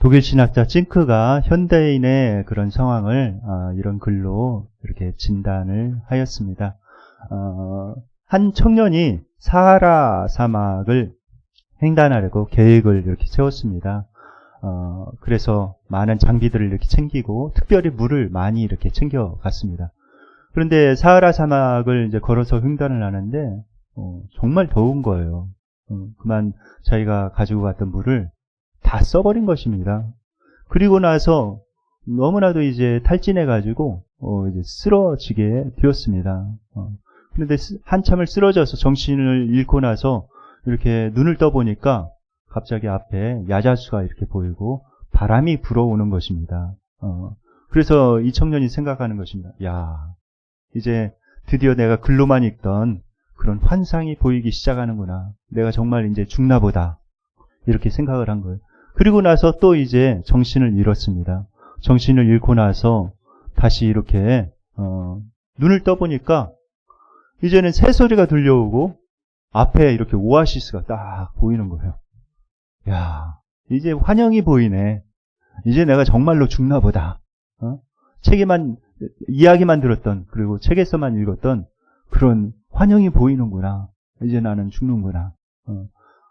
독일 신학자 찡크가 현대인의 그런 상황을 이런 글로 이렇게 진단을 하였습니다. 한 청년이 사하라 사막을 횡단하려고 계획을 이렇게 세웠습니다. 그래서 많은 장비들을 이렇게 챙기고 특별히 물을 많이 이렇게 챙겨갔습니다. 그런데 사하라 사막을 이제 걸어서 횡단을 하는데 정말 더운 거예요. 그만 자기가 가지고 갔던 물을 다 써버린 것입니다. 그리고 나서 너무나도 이제 탈진해가지고 이제 쓰러지게 되었습니다. 그런데 한참을 쓰러져서 정신을 잃고 나서 이렇게 눈을 떠보니까 갑자기 앞에 야자수가 이렇게 보이고 바람이 불어오는 것입니다. 그래서 이 청년이 생각하는 것입니다. 야, 이제 드디어 내가 글로만 읽던 그런 환상이 보이기 시작하는구나. 내가 정말 이제 죽나 보다. 이렇게 생각을 한 거예요. 그리고 나서 또 이제 정신을 잃었습니다. 정신을 잃고 나서 다시 이렇게 눈을 떠보니까 이제는 새소리가 들려오고 앞에 이렇게 오아시스가 딱 보이는 거예요. 야, 이제 환영이 보이네. 이제 내가 정말로 죽나 보다. 이야기만 들었던, 그리고 책에서만 읽었던 그런 환영이 보이는구나. 이제 나는 죽는구나.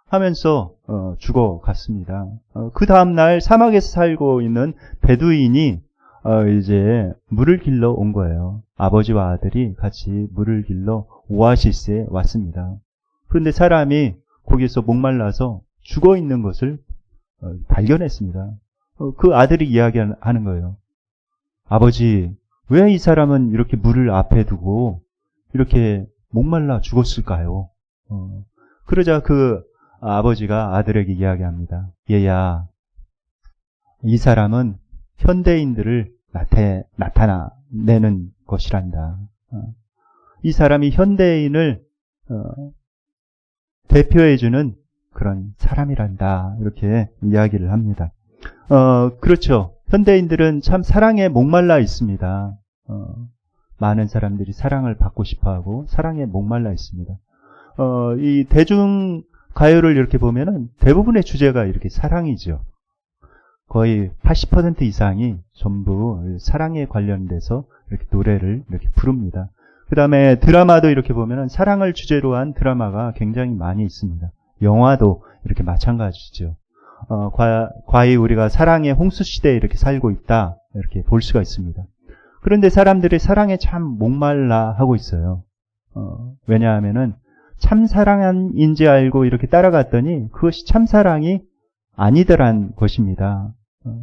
하면서 죽어갔습니다. 그 다음날 사막에서 살고 있는 베두인이 이제 물을 길러 온 거예요. 아버지와 아들이 같이 물을 길러 오아시스에 왔습니다. 그런데 사람이 거기서 목말라서 죽어 있는 것을 발견했습니다. 그 아들이 이야기하는 거예요. 아버지, 왜 이 사람은 이렇게 물을 앞에 두고 이렇게 목말라 죽었을까요? 그러자 그 아버지가 아들에게 이야기합니다. 얘야, 이 사람은 현대인들을 나타내는 것이란다. 이 사람이 현대인을 대표해주는 그런 사람이란다. 이렇게 이야기를 합니다. 그렇죠. 현대인들은 참 사랑에 목말라 있습니다. 많은 사람들이 사랑을 받고 싶어하고 사랑에 목말라 있습니다. 이 대중 가요를 이렇게 보면은 대부분의 주제가 이렇게 사랑이죠. 거의 80% 이상이 전부 사랑에 관련돼서 이렇게 노래를 이렇게 부릅니다. 그 다음에 드라마도 이렇게 보면은 사랑을 주제로 한 드라마가 굉장히 많이 있습니다. 영화도 이렇게 마찬가지죠. 과히 우리가 사랑의 홍수시대에 이렇게 살고 있다. 이렇게 볼 수가 있습니다. 그런데 사람들이 사랑에 참 목말라 하고 있어요. 왜냐하면은 참사랑인지 알고 이렇게 따라갔더니 그것이 참사랑이 아니더란 것입니다.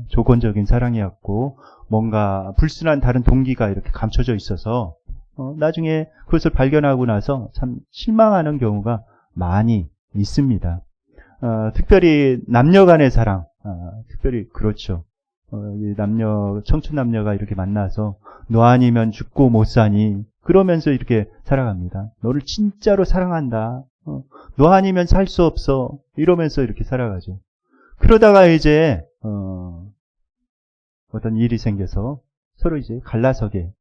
조건적인 사랑이었고 뭔가 불순한 다른 동기가 이렇게 감춰져 있어서 나중에 그것을 발견하고 나서 참 실망하는 경우가 많이 있습니다. 특별히 남녀 간의 사랑, 특별히 그렇죠. 청춘 남녀가 이렇게 만나서 너 아니면 죽고 못 사니 그러면서 이렇게 살아갑니다. 너를 진짜로 사랑한다. 너 아니면 살 수 없어. 이러면서 이렇게 살아가죠. 그러다가 이제 어떤 일이 생겨서 서로 이제 갈라서게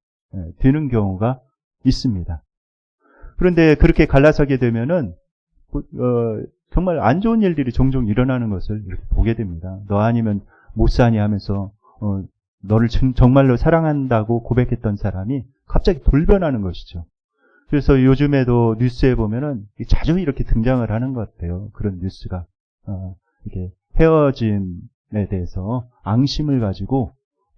되는 경우가 있습니다. 그런데 그렇게 갈라서게 되면은 정말 안 좋은 일들이 종종 일어나는 것을 이렇게 보게 됩니다. 너 아니면 못 사니 하면서 너를 정말로 사랑한다고 고백했던 사람이 갑자기 돌변하는 것이죠. 그래서 요즘에도 뉴스에 보면은 자주 이렇게 등장을 하는 것 같아요. 그런 뉴스가 이렇게 헤어짐에 대해서 앙심을 가지고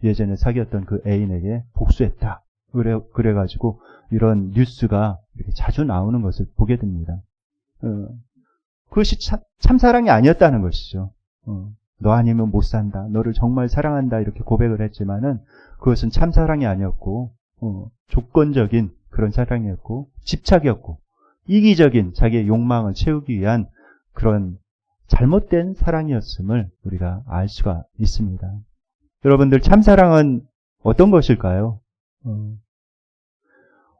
예전에 사귀었던 그 애인에게 복수했다. 그래가지고 이런 뉴스가 이렇게 자주 나오는 것을 보게 됩니다. 그것이 참사랑이 아니었다는 것이죠. 너 아니면 못 산다. 너를 정말 사랑한다. 이렇게 고백을 했지만은 그것은 참사랑이 아니었고 조건적인 그런 사랑이었고 집착이었고 이기적인 자기의 욕망을 채우기 위한 그런 잘못된 사랑이었음을 우리가 알 수가 있습니다. 여러분들 참사랑은 어떤 것일까요?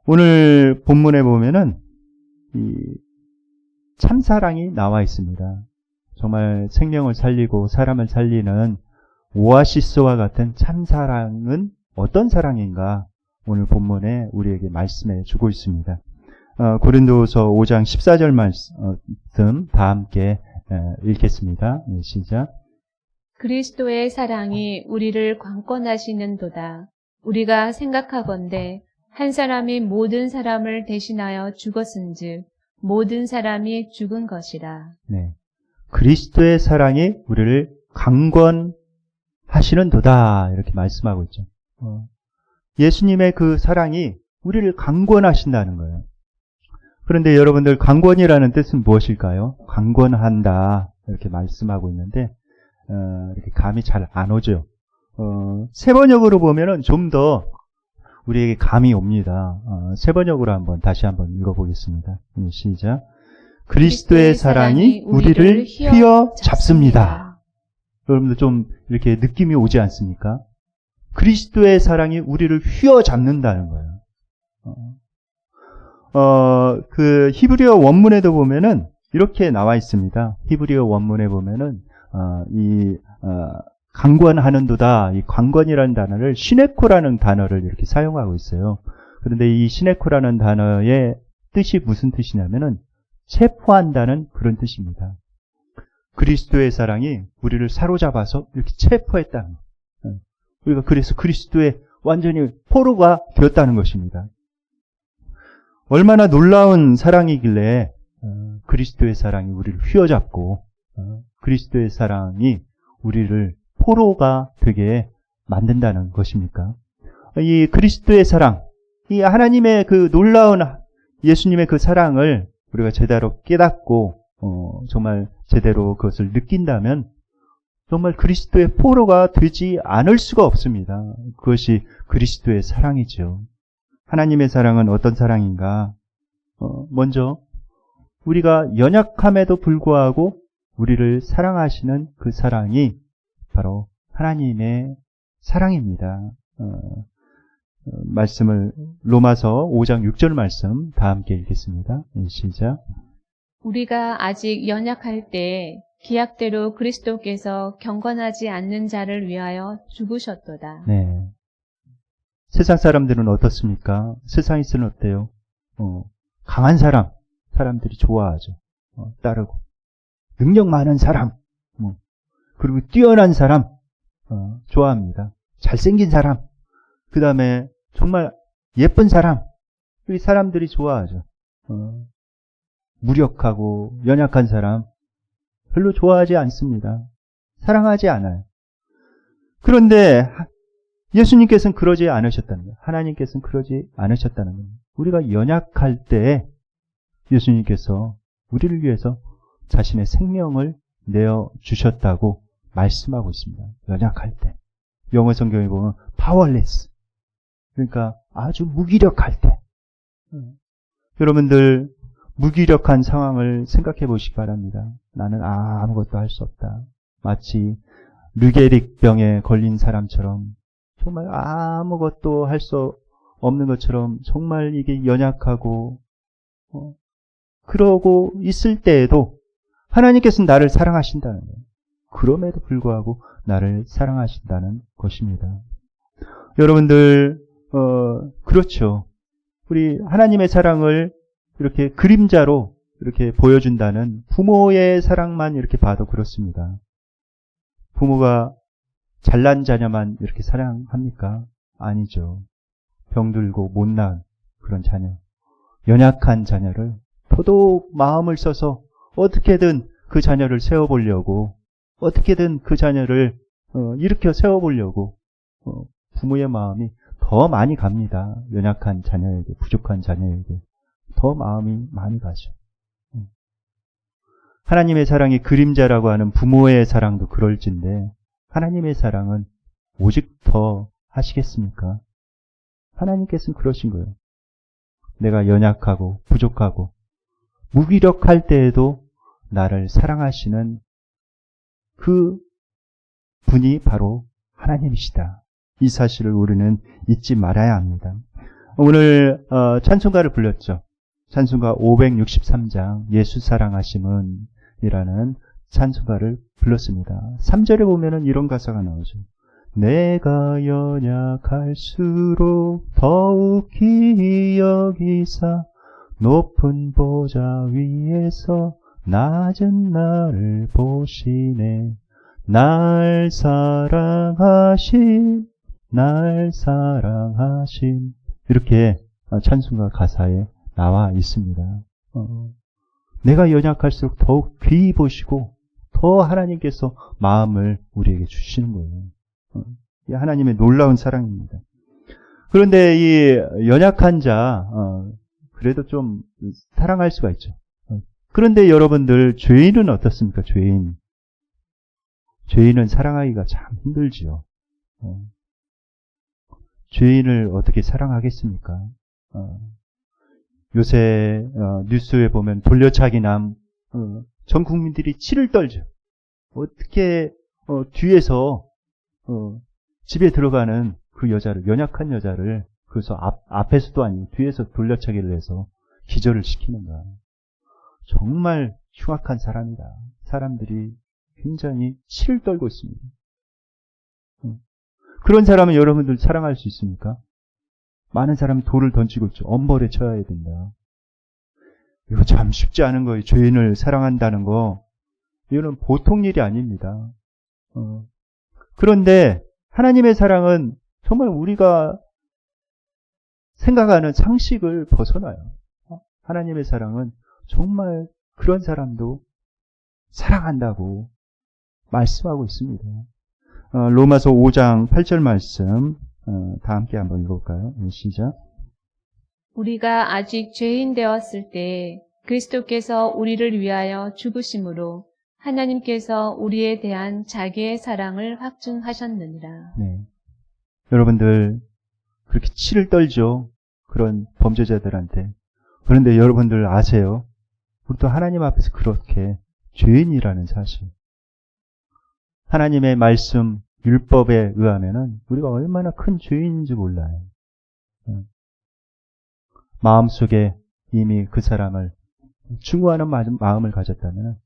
오늘 본문에 보면은 이 참사랑이 나와 있습니다. 정말 생명을 살리고 사람을 살리는 오아시스와 같은 참사랑은 어떤 사랑인가 오늘 본문에 우리에게 말씀해 주고 있습니다. 고린도후서 5장 14절 말씀 다 함께 읽겠습니다. 시작. 그리스도의 사랑이 우리를 강권하시는도다. 우리가 생각하건대 한 사람이 모든 사람을 대신하여 죽었은즉 모든 사람이 죽은 것이라. 네. 그리스도의 사랑이 우리를 강권하시는도다. 이렇게 말씀하고 있죠. 예수님의 그 사랑이 우리를 강권하신다는 거예요. 그런데 여러분들, 강권이라는 뜻은 무엇일까요? 강권한다. 이렇게 말씀하고 있는데, 이렇게 감이 잘 안 오죠. 세번역으로 보면은 좀 더 우리에게 감이 옵니다. 세번역으로 다시 한번 읽어보겠습니다. 시작. 그리스도의 사랑이 우리를 휘어잡습니다. 여러분들 좀 이렇게 느낌이 오지 않습니까? 그리스도의 사랑이 우리를 휘어잡는다는 거예요. 그 히브리어 원문에도 보면은 이렇게 나와 있습니다. 히브리어 원문에 보면은 강권하는도다. 이 강권이라는 단어를 시네코라는 단어를 이렇게 사용하고 있어요. 그런데 이 시네코라는 단어의 뜻이 무슨 뜻이냐면은 체포한다는 그런 뜻입니다. 그리스도의 사랑이 우리를 사로잡아서 이렇게 체포했다는 거. 우리가 그래서 그리스도의 완전히 포로가 되었다는 것입니다. 얼마나 놀라운 사랑이길래 그리스도의 사랑이 우리를 휘어잡고 그리스도의 사랑이 우리를 포로가 되게 만든다는 것입니까? 이 그리스도의 사랑, 이 하나님의 그 놀라운 예수님의 그 사랑을 우리가 제대로 깨닫고 정말 제대로 그것을 느낀다면 정말 그리스도의 포로가 되지 않을 수가 없습니다. 그것이 그리스도의 사랑이죠. 하나님의 사랑은 어떤 사랑인가? 먼저 우리가 연약함에도 불구하고 우리를 사랑하시는 그 사랑이 바로 하나님의 사랑입니다. 말씀을 로마서 5장 6절 말씀 다 함께 읽겠습니다. 시작. 우리가 아직 연약할 때 기약대로 그리스도께서 경건하지 않는 자를 위하여 죽으셨도다. 네. 세상 사람들은 어떻습니까? 세상에서는 어때요? 강한 사람들이 좋아하죠. 따르고. 능력 많은 사람, 그리고 뛰어난 사람, 좋아합니다. 잘생긴 사람, 그 다음에 정말 예쁜 사람, 이 사람들이 좋아하죠. 무력하고 연약한 사람, 별로 좋아하지 않습니다. 사랑하지 않아요. 그런데 예수님께서는 그러지 않으셨다는 거예요. 하나님께서는 그러지 않으셨다는 거예요. 우리가 연약할 때 예수님께서 우리를 위해서 자신의 생명을 내어주셨다고 말씀하고 있습니다. 연약할 때. 영어 성경에 보면 powerless. 그러니까 아주 무기력할 때. 여러분들 무기력한 상황을 생각해 보시기 바랍니다. 나는 아무것도 할 수 없다. 마치 르게릭 병에 걸린 사람처럼 정말 아무것도 할 수 없는 것처럼 정말 이게 연약하고 그러고 있을 때에도 하나님께서는 나를 사랑하신다는 거예요. 그럼에도 불구하고 나를 사랑하신다는 것입니다. 여러분들 그렇죠. 우리 하나님의 사랑을 이렇게 그림자로 이렇게 보여준다는 부모의 사랑만 이렇게 봐도 그렇습니다. 부모가 잘난 자녀만 이렇게 사랑합니까? 아니죠. 병들고 못난 그런 자녀, 연약한 자녀를 더더욱 마음을 써서 어떻게든 그 자녀를 세워보려고, 어떻게든 그 자녀를 일으켜 세워보려고 부모의 마음이 더 많이 갑니다. 연약한 자녀에게, 부족한 자녀에게 더 마음이 많이 가죠. 하나님의 사랑이 그림자라고 하는 부모의 사랑도 그럴진데 하나님의 사랑은 오직 더 하시겠습니까? 하나님께서는 그러신 거예요. 내가 연약하고 부족하고 무기력할 때에도 나를 사랑하시는 그 분이 바로 하나님이시다. 이 사실을 우리는 잊지 말아야 합니다. 오늘 찬송가를 불렀죠. 찬송가 563장 예수 사랑하심은 이라는 찬송가를 불렀습니다. 3절에 보면은 이런 가사가 나오죠. 내가 연약할수록 더욱히 여기사 높은 보좌 위에서 낮은 나를 보시네. 날 사랑하신, 날 사랑하신. 이렇게 찬송가 가사에 나와 있습니다. 내가 연약할수록 더욱 귀히 보시고 더 하나님께서 마음을 우리에게 주시는 거예요. 이 하나님의 놀라운 사랑입니다. 그런데 이 연약한 자, 그래도 좀 사랑할 수가 있죠. 그런데 여러분들, 죄인은 어떻습니까? 죄인은 사랑하기가 참 힘들지요. 죄인을 어떻게 사랑하겠습니까? 요새 뉴스에 보면 돌려차기남, 전 국민들이 치를 떨죠. 어떻게 뒤에서 집에 들어가는 그 여자를, 연약한 여자를, 그래서 앞에서도 아니고 뒤에서 돌려차기를 해서 기절을 시키는가. 정말 흉악한 사람이다. 사람들이 굉장히 치를 떨고 있습니다. 그런 사람은 여러분들 사랑할 수 있습니까? 많은 사람이 돌을 던지고 있죠. 엄벌에 처해야 된다. 이거 참 쉽지 않은 거예요. 죄인을 사랑한다는 거. 이거는 보통 일이 아닙니다. 그런데 하나님의 사랑은 정말 우리가 생각하는 상식을 벗어나요. 하나님의 사랑은 정말 그런 사람도 사랑한다고 말씀하고 있습니다. 로마서 5장 8절 말씀 다 함께 한번 읽어볼까요? 시작. 우리가 아직 죄인 되었을 때 그리스도께서 우리를 위하여 죽으심으로 하나님께서 우리에 대한 자기의 사랑을 확증하셨느니라. 네. 여러분들 그렇게 치를 떨죠. 그런 범죄자들한테. 그런데 여러분들 아세요? 우리도 하나님 앞에서 그렇게 죄인이라는 사실. 하나님의 말씀, 율법에 의하면은 우리가 얼마나 큰 죄인인지 몰라요. 마음속에 이미 그 사람을 증오하는 마음을 가졌다면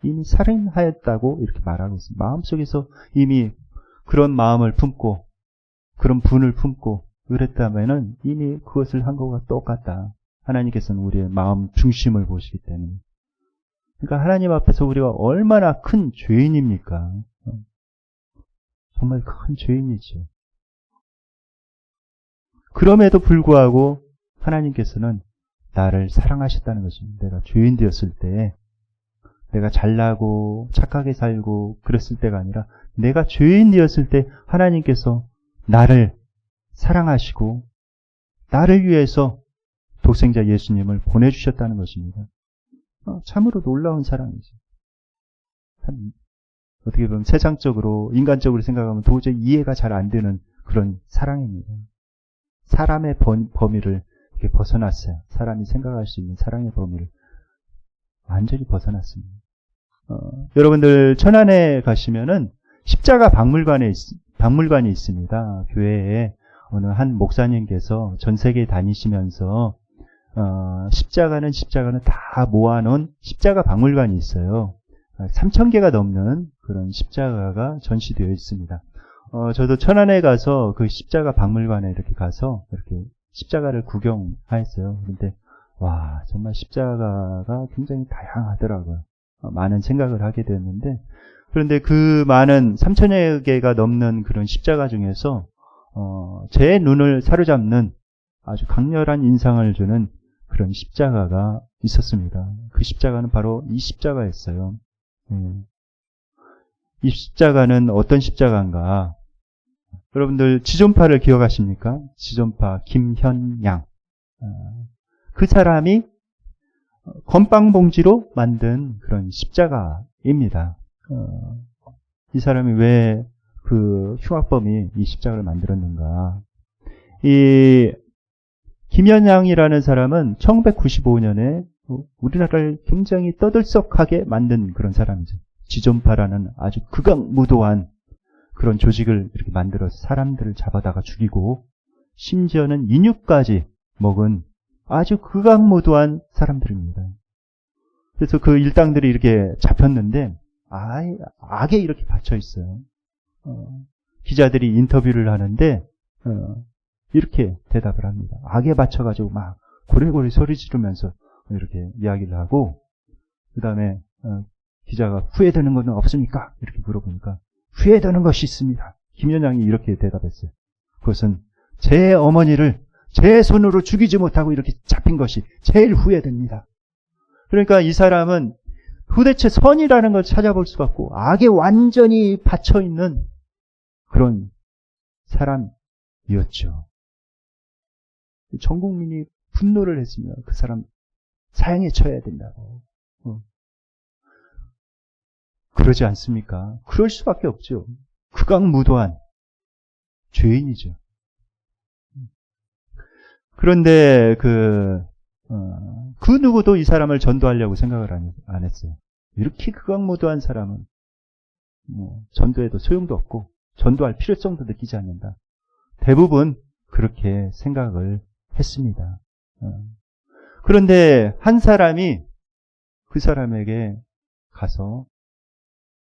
이미 살인하였다고 이렇게 말하고 있습니다. 마음속에서 이미 그런 마음을 품고 그런 분을 품고 그랬다면은 이미 그것을 한 것과 똑같다. 하나님께서는 우리의 마음 중심을 보시기 때문에. 그러니까 하나님 앞에서 우리가 얼마나 큰 죄인입니까? 정말 큰 죄인이죠. 그럼에도 불구하고 하나님께서는 나를 사랑하셨다는 것입니다. 내가 죄인 되었을 때, 내가 잘나고 착하게 살고 그랬을 때가 아니라 내가 죄인 되었을 때 하나님께서 나를 사랑하시고 나를 위해서 독생자 예수님을 보내주셨다는 것입니다. 참으로 놀라운 사랑이죠. 어떻게 보면 세상적으로, 인간적으로 생각하면 도저히 이해가 잘 안 되는 그런 사랑입니다. 사람의 범위를 이렇게 벗어났어요. 사람이 생각할 수 있는 사랑의 범위를 완전히 벗어났습니다. 여러분들 천안에 가시면은 십자가 박물관이 있습니다. 교회에 어느 한 목사님께서 전 세계 다니시면서 십자가는 다 모아놓은 십자가 박물관이 있어요. 3,000개가 넘는 그런 십자가가 전시되어 있습니다. 저도 천안에 가서 그 십자가 박물관에 이렇게 가서 이렇게 십자가를 구경하였어요. 그런데 와, 정말 십자가가 굉장히 다양하더라고요. 많은 생각을 하게 되었는데, 그런데 그 많은 3,000여 개가 넘는 그런 십자가 중에서 제 눈을 사로잡는 아주 강렬한 인상을 주는 그런 십자가가 있었습니다. 그 십자가는 바로 이 십자가였어요. 이 십자가는 어떤 십자가인가? 여러분들 지존파를 기억하십니까? 지존파 김현양. 그 사람이 건빵 봉지로 만든 그런 십자가입니다. 이 사람이 왜 그 흉악범이 이 십자가를 만들었는가? 이 김현양이라는 사람은 1995년에 우리나라를 굉장히 떠들썩하게 만든 그런 사람이죠. 지존파라는 아주 극악무도한 그런 조직을 이렇게 만들어서 사람들을 잡아다가 죽이고 심지어는 인육까지 먹은 아주 극악무도한 사람들입니다. 그래서 그 일당들이 이렇게 잡혔는데 악에 이렇게 받쳐 있어요. 기자들이 인터뷰를 하는데 이렇게 대답을 합니다. 악에 받쳐가지고 막 고래고래 소리 지르면서 이렇게 이야기를 하고, 그 다음에 기자가 후회되는 것은 없습니까? 이렇게 물어보니까 후회되는 것이 있습니다. 김현양이 이렇게 대답했어요. 그것은 제 어머니를 제 손으로 죽이지 못하고 이렇게 잡힌 것이 제일 후회됩니다. 그러니까 이 사람은 도대체 선이라는 걸 찾아볼 수가 없고 악에 완전히 받쳐있는 그런 사람이었죠. 전 국민이 분노를 했으면 그 사람 사형에 처해야 된다고. 그러지 않습니까? 그럴 수밖에 없죠. 극악무도한 죄인이죠. 그런데 그 누구도 이 사람을 전도하려고 생각을 안 했어요. 이렇게 극악무도한 사람은 전도해도 소용도 없고 전도할 필요성도 느끼지 않는다. 대부분 그렇게 생각을 했습니다. 그런데 한 사람이 그 사람에게 가서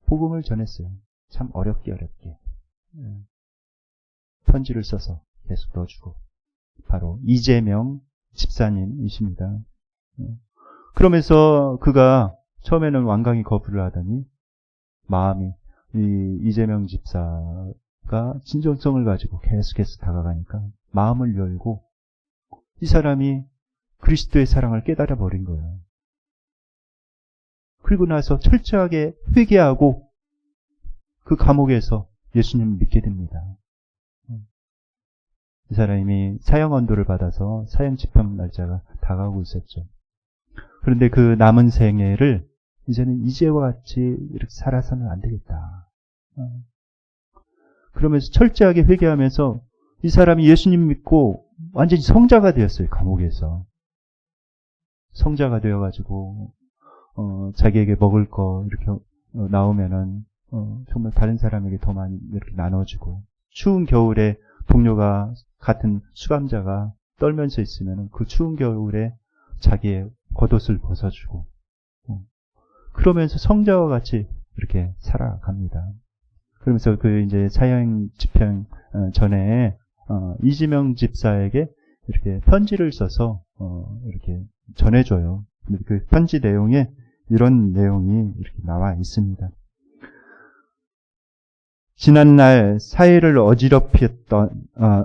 복음을 전했어요. 참 어렵게 편지를 써서 계속 넣어주고, 바로 이재명 집사님이십니다. 그러면서 그가 처음에는 완강히 거부를 하더니 마음이 이 이재명 집사가 진정성을 가지고 계속해서 다가가니까 마음을 열고 이 사람이 그리스도의 사랑을 깨달아 버린 거예요. 그리고 나서 철저하게 회개하고 그 감옥에서 예수님을 믿게 됩니다. 이 사람이 사형 언도를 받아서 사형 집행 날짜가 다가오고 있었죠. 그런데 그 남은 생애를 이제는 이제와 같이 이렇게 살아서는 안 되겠다. 그러면서 철저하게 회개하면서 이 사람이 예수님 믿고 완전히 성자가 되었어요. 감옥에서. 성자가 되어가지고 자기에게 먹을 거 이렇게 나오면은 정말 다른 사람에게 더 많이 이렇게 나눠주고, 추운 겨울에 동료가 같은 수감자가 떨면서 있으면은 그 추운 겨울에 자기의 겉옷을 벗어주고, 그러면서 성자와 같이 이렇게 살아갑니다. 그러면서 그 이제 사형 집행 전에 이재명 집사에게 이렇게 편지를 써서 이렇게 전해줘요. 근데 그 편지 내용에 이런 내용이 이렇게 나와 있습니다. 지난날 사회를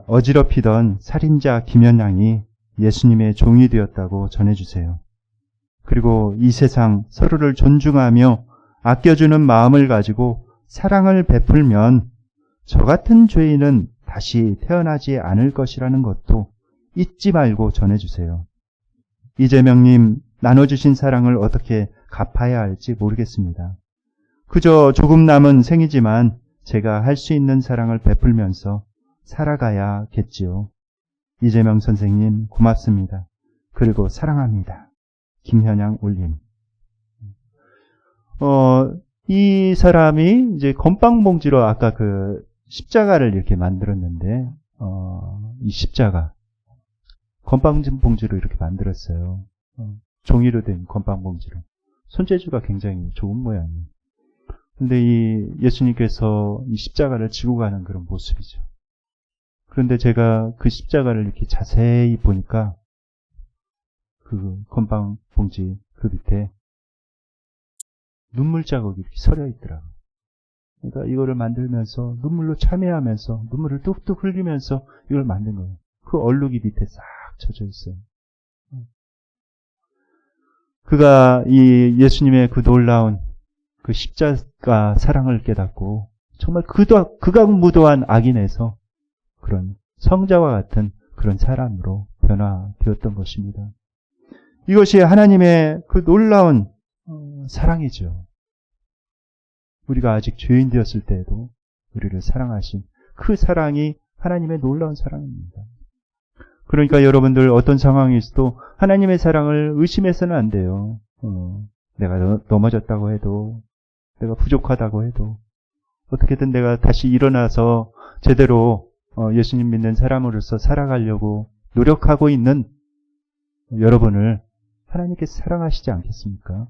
어지럽히던 살인자 김현양이 예수님의 종이 되었다고 전해주세요. 그리고 이 세상 서로를 존중하며 아껴주는 마음을 가지고 사랑을 베풀면 저 같은 죄인은 다시 태어나지 않을 것이라는 것도 잊지 말고 전해주세요. 이재명님, 나눠주신 사랑을 어떻게 갚아야 할지 모르겠습니다. 그저 조금 남은 생이지만 제가 할 수 있는 사랑을 베풀면서 살아가야겠지요. 이재명 선생님 고맙습니다. 그리고 사랑합니다. 김현양 올림. 이 사람이 이제 건빵봉지로 아까 그 십자가를 이렇게 만들었는데, 이 십자가 건빵봉지로 이렇게 만들었어요. 종이로 된 건빵봉지로. 손재주가 굉장히 좋은 모양이에요. 근데 이 예수님께서 이 십자가를 지고 가는 그런 모습이죠. 그런데 제가 그 십자가를 이렇게 자세히 보니까 그 건빵봉지 그 밑에 눈물 자국이 이렇게 서려 있더라고요. 그러니까 이거를 만들면서 눈물로 참여하면서 눈물을 뚝뚝 흘리면서 이걸 만든 거예요. 그 얼룩이 밑에 싹 쳐져 있어요. 그가 이 예수님의 그 놀라운 그 십자가 사랑을 깨닫고 정말 극악무도한 악인에서 그런 성자와 같은 그런 사람으로 변화되었던 것입니다. 이것이 하나님의 그 놀라운 사랑이죠. 우리가 아직 죄인 되었을 때에도 우리를 사랑하신 그 사랑이 하나님의 놀라운 사랑입니다. 그러니까 여러분들 어떤 상황이 있어도 하나님의 사랑을 의심해서는 안 돼요. 내가 넘어졌다고 해도, 내가 부족하다고 해도, 어떻게든 내가 다시 일어나서 제대로 예수님 믿는 사람으로서 살아가려고 노력하고 있는 여러분을 하나님께서 사랑하시지 않겠습니까?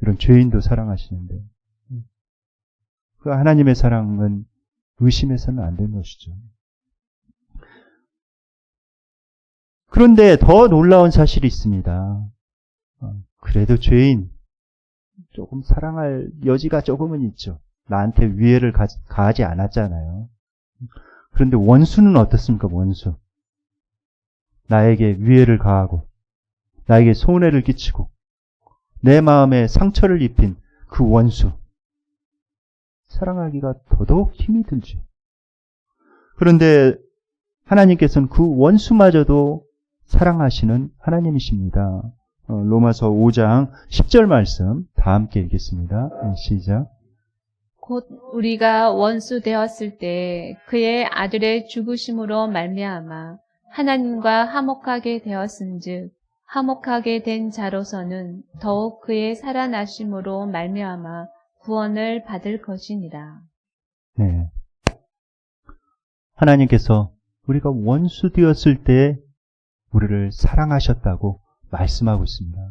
이런 죄인도 사랑하시는데, 그 하나님의 사랑은 의심해서는 안 되는 것이죠. 그런데 더 놀라운 사실이 있습니다. 그래도 죄인 조금 사랑할 여지가 조금은 있죠. 나한테 위해를 가하지 않았잖아요. 그런데 원수는 어떻습니까? 원수. 나에게 위해를 가하고 나에게 손해를 끼치고 내 마음에 상처를 입힌 그 원수. 사랑하기가 더더욱 힘이 들지. 그런데 하나님께서는 그 원수마저도 사랑하시는 하나님이십니다. 로마서 5장 10절 말씀 다 함께 읽겠습니다. 시작. 곧 우리가 원수 되었을 때 그의 아들의 죽으심으로 말미암아 하나님과 화목하게 되었은즉 화목하게 된 자로서는 더욱 그의 살아나심으로 말미암아 구원을 받을 것이니라. 네. 하나님께서 우리가 원수 되었을 때 우리를 사랑하셨다고 말씀하고 있습니다.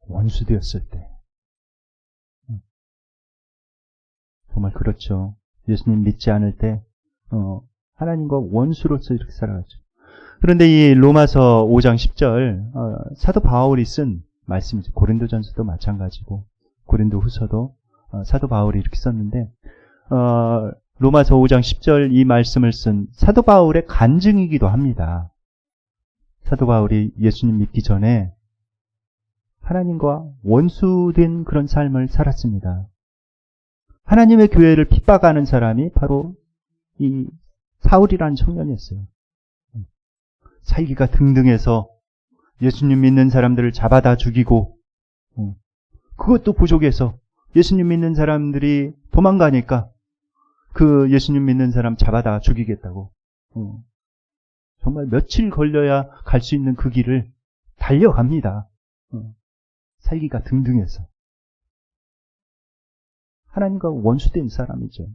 원수 되었을 때. 정말 그렇죠. 예수님 믿지 않을 때 하나님과 원수로서 이렇게 살아가죠. 그런데 이 로마서 5장 10절 사도 바울이 쓴 말씀이죠. 고린도전서도 마찬가지고 고린도후서도 사도 바울이 이렇게 썼는데 로마서 5장 10절 이 말씀을 쓴 사도 바울의 간증이기도 합니다. 사도 바울이 예수님 믿기 전에 하나님과 원수된 그런 삶을 살았습니다. 하나님의 교회를 핍박하는 사람이 바로 이 사울이라는 청년이었어요. 살기가 등등해서 예수님 믿는 사람들을 잡아다 죽이고 그것도 부족해서 예수님 믿는 사람들이 도망가니까 그 예수님 믿는 사람 잡아다 죽이겠다고 정말 며칠 걸려야 갈 수 있는 그 길을 달려갑니다. 살기가 등등해서. 하나님과 원수된 사람이죠.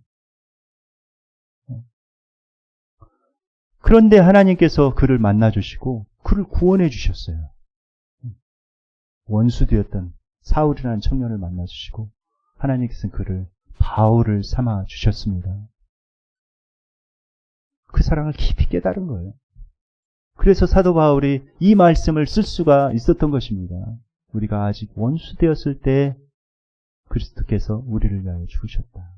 그런데 하나님께서 그를 만나주시고 그를 구원해 주셨어요. 원수되었던 사울이라는 청년을 만나주시고 하나님께서는 그를 바울을 삼아 주셨습니다. 그 사랑을 깊이 깨달은 거예요. 그래서 사도 바울이 이 말씀을 쓸 수가 있었던 것입니다. 우리가 아직 원수되었을 때 그리스도께서 우리를 위하여 죽으셨다.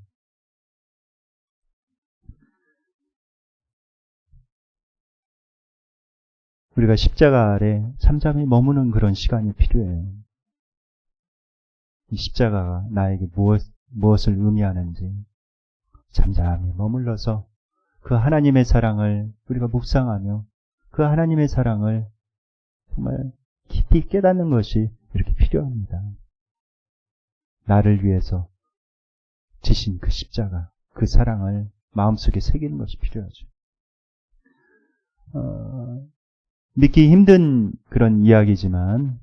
우리가 십자가 아래 잠잠히 머무는 그런 시간이 필요해요. 이 십자가가 나에게 무엇을 의미하는지 잠잠히 머물러서 그 하나님의 사랑을 우리가 묵상하며 그 하나님의 사랑을 정말 깊이 깨닫는 것이 이렇게 필요합니다. 나를 위해서 지신 그 십자가, 그 사랑을 마음속에 새기는 것이 필요하죠. 믿기 힘든 그런 이야기지만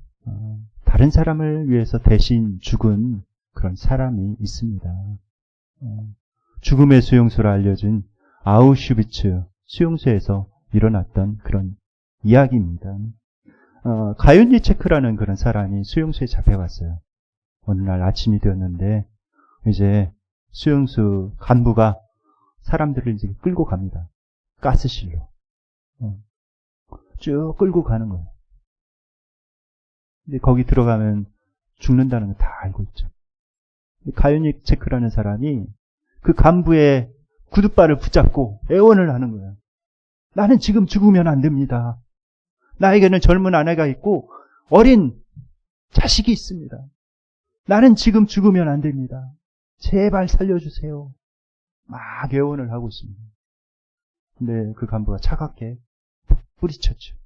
다른 사람을 위해서 대신 죽은 그런 사람이 있습니다. 죽음의 수용소로 알려진 아우슈비츠 수용소에서 일어났던 그런 이야기입니다. 가윤리체크라는 그런 사람이 수용소에 잡혀갔어요. 어느 날 아침이 되었는데 이제 수용소 간부가 사람들을 이제 끌고 갑니다. 가스실로. 쭉 끌고 가는 거예요. 근데 거기 들어가면 죽는다는 거 다 알고 있죠. 가윤리체크라는 사람이 그 간부의 구둣발을 붙잡고 애원을 하는 거예요. 나는 지금 죽으면 안 됩니다. 나에게는 젊은 아내가 있고 어린 자식이 있습니다. 나는 지금 죽으면 안 됩니다. 제발 살려주세요. 막 애원을 하고 있습니다. 근데 그 간부가 차갑게 뿌리쳤죠.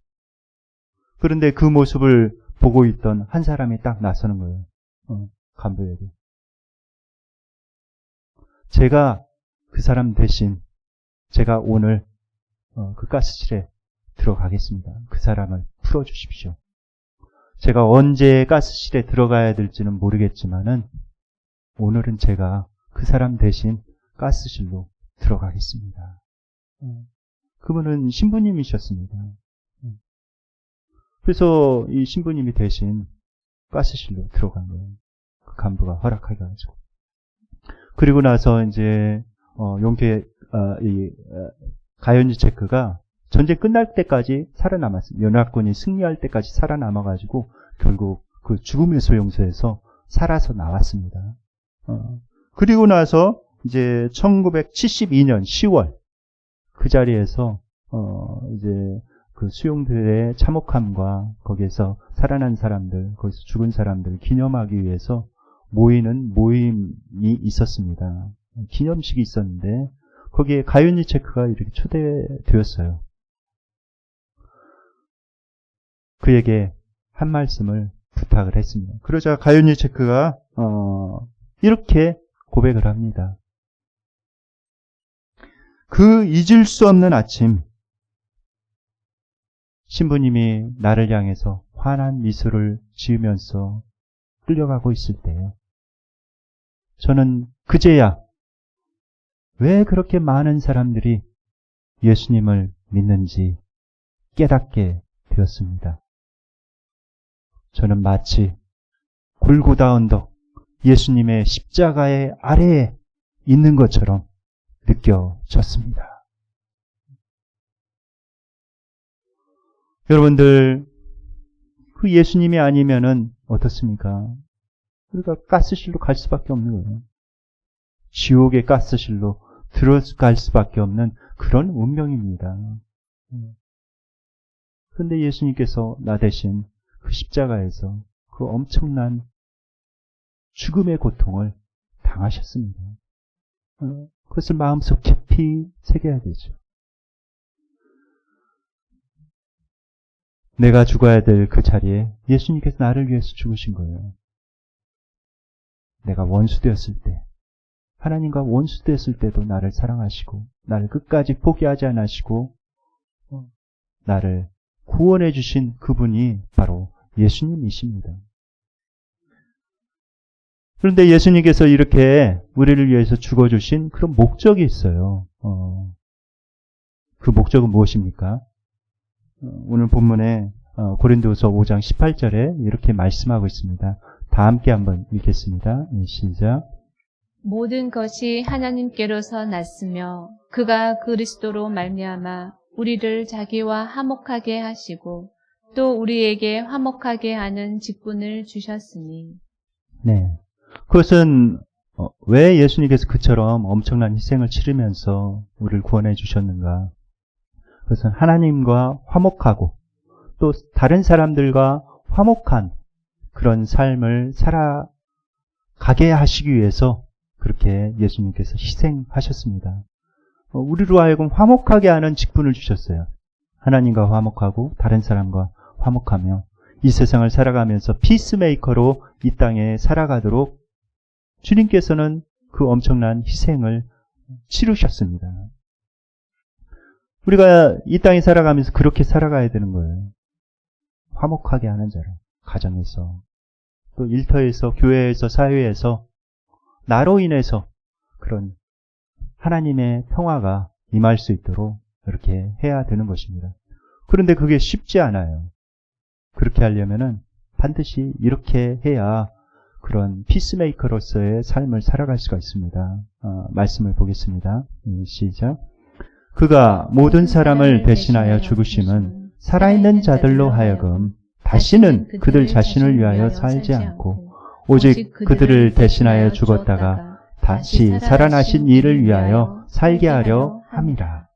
그런데 그 모습을 보고 있던 한 사람이 딱 나서는 거예요. 간부에게. 제가 그 사람 대신 제가 오늘 그 가스실에 들어가겠습니다. 그 사람을 풀어주십시오. 제가 언제 가스실에 들어가야 될지는 모르겠지만은 오늘은 제가 그 사람 대신 가스실로 들어가겠습니다. 그분은 신부님이셨습니다. 그래서 이 신부님이 대신 가스실로 들어간 거예요. 그 간부가 허락해가지고. 그리고 나서 이제 가연지체크가 전쟁 끝날 때까지 살아남았습니다. 연합군이 승리할 때까지 살아남아가지고 결국 그 죽음의 소용소에서 살아서 나왔습니다. 그리고 나서 이제 1972년 10월 그 자리에서 이제 그 수용들의 참혹함과 거기에서 살아난 사람들, 거기서 죽은 사람들 기념하기 위해서 모이는 모임이 있었습니다. 기념식이 있었는데 거기에 가윤니체크가 이렇게 초대되었어요. 그에게 한 말씀을 부탁을 했습니다. 그러자 가윤니체크가 이렇게 고백을 합니다. 그 잊을 수 없는 아침, 신부님이 나를 향해서 환한 미소를 지으면서 끌려가고 있을 때 저는 그제야 왜 그렇게 많은 사람들이 예수님을 믿는지 깨닫게 되었습니다. 저는 마치 골고다 언덕 예수님의 십자가의 아래에 있는 것처럼 느껴졌습니다. 여러분들, 그 예수님이 아니면은 어떻습니까? 우리가 가스실로 갈 수밖에 없는 거예요. 지옥의 가스실로 들어갈 수밖에 없는 그런 운명입니다. 그런데 예수님께서 나 대신 그 십자가에서 그 엄청난 죽음의 고통을 당하셨습니다. 그것을 마음속 깊이 새겨야 되죠. 내가 죽어야 될 그 자리에 예수님께서 나를 위해서 죽으신 거예요. 내가 원수 되었을 때, 하나님과 원수 되었을 때도 나를 사랑하시고 나를 끝까지 포기하지 않으시고 나를 구원해 주신 그분이 바로 예수님이십니다. 그런데 예수님께서 이렇게 우리를 위해서 죽어주신 그런 목적이 있어요. 그 목적은 무엇입니까? 오늘 본문에 고린도후서 5장 18절에 이렇게 말씀하고 있습니다. 다 함께 한번 읽겠습니다. 시작. 모든 것이 하나님께로서 났으며 그가 그리스도로 말미암아 우리를 자기와 화목하게 하시고 또 우리에게 화목하게 하는 직분을 주셨으니. 네. 그것은 왜 예수님께서 그처럼 엄청난 희생을 치르면서 우리를 구원해 주셨는가? 그것은 하나님과 화목하고 또 다른 사람들과 화목한 그런 삶을 살아가게 하시기 위해서 그렇게 예수님께서 희생하셨습니다. 우리로 하여금 화목하게 하는 직분을 주셨어요. 하나님과 화목하고 다른 사람과 화목하며 이 세상을 살아가면서 피스메이커로 이 땅에 살아가도록 주님께서는 그 엄청난 희생을 치르셨습니다. 우리가 이 땅에 살아가면서 그렇게 살아가야 되는 거예요. 화목하게 하는 자라. 가정에서, 또 일터에서, 교회에서, 사회에서 나로 인해서 그런 하나님의 평화가 임할 수 있도록 이렇게 해야 되는 것입니다. 그런데 그게 쉽지 않아요. 그렇게 하려면은 반드시 이렇게 해야 그런 피스메이커로서의 삶을 살아갈 수가 있습니다. 말씀을 보겠습니다. 시작. 그가 모든 사람을 대신하여 죽으심은 살아있는 자들로 하여금 다시는 그들 자신을 위하여 살지 않고 오직 그들을 대신하여 죽었다가 다시 살아나신 이를 위하여 살게 하려 함이라.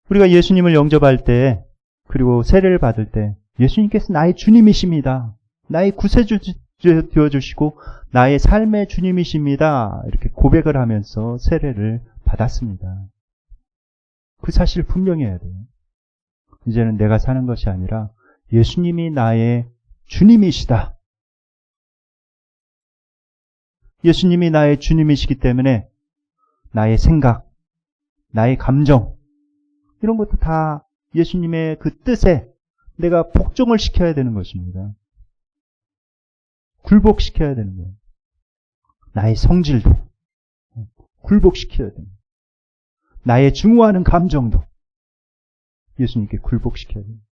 우리가 예수님을 영접할 때 그리고 세례를 받을 때 예수님께서 나의 주님이십니다. 나의 구세주 되어주시고 나의 삶의 주님이십니다. 이렇게 고백을 하면서 세례를 받았습니다. 그 사실을 분명히 해야 돼요. 이제는 내가 사는 것이 아니라 예수님이 나의 주님이시다. 예수님이 나의 주님이시기 때문에 나의 생각, 나의 감정 이런 것도 다 예수님의 그 뜻에 내가 복종을 시켜야 되는 것입니다. 굴복시켜야 되는 거예요. 나의 성질도 굴복시켜야 됩니다. 나의 증오하는 감정도 예수님께 굴복시켜야 됩니다.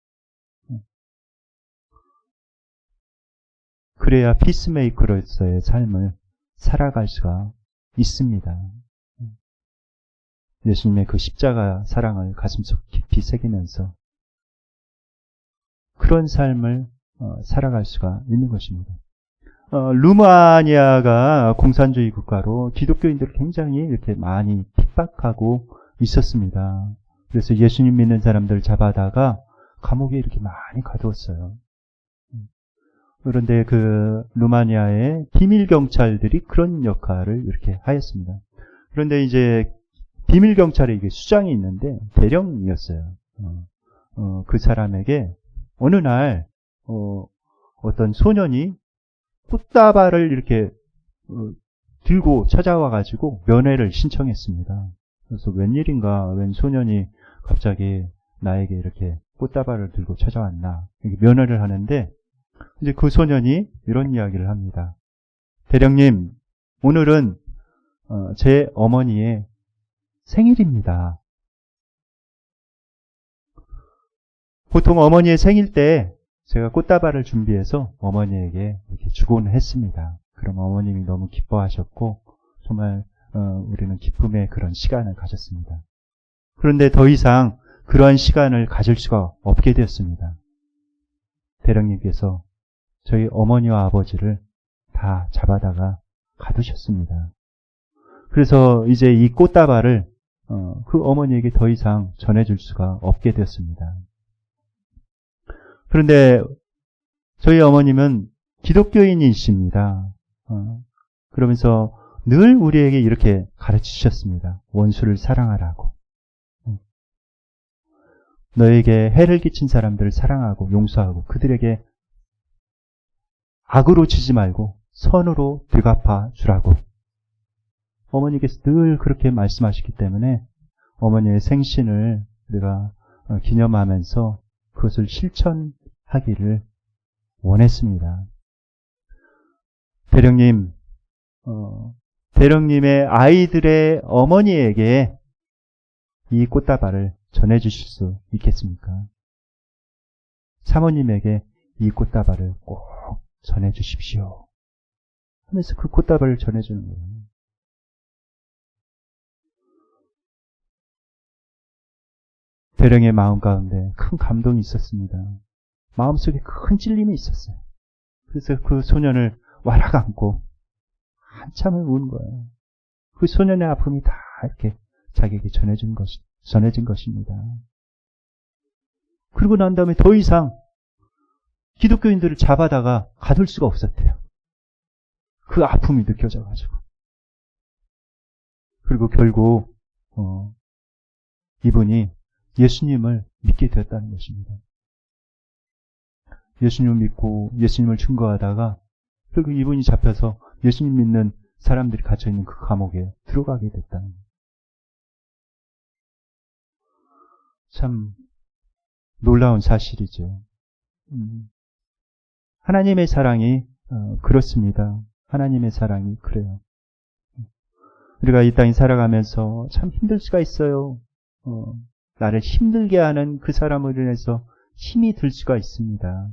그래야 피스메이커로서의 삶을 살아갈 수가 있습니다. 예수님의 그 십자가 사랑을 가슴속 깊이 새기면서 그런 삶을 살아갈 수가 있는 것입니다. 루마니아가 공산주의 국가로 기독교인들을 굉장히 이렇게 많이 핍박하고 있었습니다. 그래서 예수님 믿는 사람들을 잡아다가 감옥에 이렇게 많이 가두었어요. 그런데 그 루마니아의 비밀 경찰들이 그런 역할을 이렇게 하였습니다. 그런데 이제 비밀 경찰에 이게 수장이 있는데 대령이었어요. 그 사람에게 어느 날 어떤 소년이 꽃다발을 이렇게 들고 찾아와가지고 면회를 신청했습니다. 그래서 웬일인가, 웬 소년이 갑자기 나에게 이렇게 꽃다발을 들고 찾아왔나, 면회를 하는데, 이제 그 소년이 이런 이야기를 합니다. 대령님, 오늘은 제 어머니의 생일입니다. 보통 어머니의 생일 때 제가 꽃다발을 준비해서 어머니에게 이렇게 주곤 했습니다. 그럼 어머님이 너무 기뻐하셨고 정말 우리는 기쁨의 그런 시간을 가졌습니다. 그런데 더 이상 그러한 시간을 가질 수가 없게 되었습니다. 대령님께서 저희 어머니와 아버지를 다 잡아다가 가두셨습니다. 그래서 이제 이 꽃다발을 그 어머니에게 더 이상 전해줄 수가 없게 되었습니다. 그런데 저희 어머님은 기독교인이십니다. 그러면서 늘 우리에게 이렇게 가르치셨습니다. 원수를 사랑하라고. 너에게 해를 끼친 사람들을 사랑하고 용서하고 그들에게 악으로 치지 말고 선으로 되갚아 주라고. 어머니께서 늘 그렇게 말씀하시기 때문에 어머니의 생신을 우리가 기념하면서 그것을 실천하기를 원했습니다. 대령님, 대령님의 아이들의 어머니에게 이 꽃다발을 전해주실 수 있겠습니까? 사모님에게 이 꽃다발을 꼭 전해주십시오. 하면서 그 꽃다발을 전해주는 거예요. 대령의 마음 가운데 큰 감동이 있었습니다. 마음속에 큰 찔림이 있었어요. 그래서 그 소년을 와락 안고 한참을 우는 거예요. 그 소년의 아픔이 다 이렇게 자기에게 전해진 것입니다. 그러고 난 다음에 더 이상 기독교인들을 잡아다가 가둘 수가 없었대요. 그 아픔이 느껴져가지고. 그리고 결국 이분이 예수님을 믿게 되었다는 것입니다. 예수님을 믿고 예수님을 증거하다가 결국 이분이 잡혀서 예수님 믿는 사람들이 갇혀있는 그 감옥에 들어가게 됐다는 거예요. 참 놀라운 사실이죠. 하나님의 사랑이 그렇습니다. 하나님의 사랑이 그래요. 우리가 이 땅에 살아가면서 참 힘들 수가 있어요. 나를 힘들게 하는 그 사람으로 인해서 힘이 들 수가 있습니다.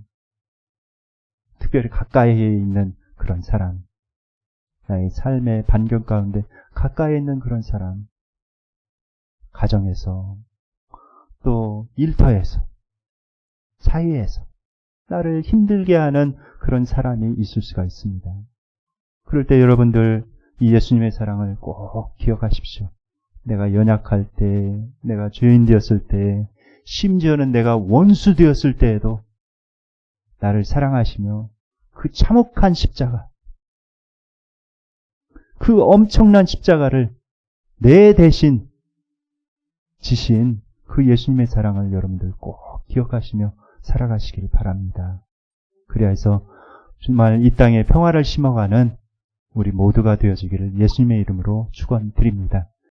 특별히 가까이에 있는 그런 사람, 나의 삶의 반경 가운데 가까이에 있는 그런 사람, 가정에서 또 일터에서 사회에서 나를 힘들게 하는 그런 사람이 있을 수가 있습니다. 그럴 때 여러분들 이 예수님의 사랑을 꼭 기억하십시오. 내가 연약할 때, 내가 죄인 되었을 때, 심지어는 내가 원수 되었을 때에도 나를 사랑하시며 그 참혹한 십자가, 그 엄청난 십자가를 내 대신 지신 그 예수님의 사랑을 여러분들 꼭 기억하시며 살아가시길 바랍니다. 그래야 해서 정말 이 땅에 평화를 심어가는 우리 모두가 되어지기를 예수님의 이름으로 축원드립니다.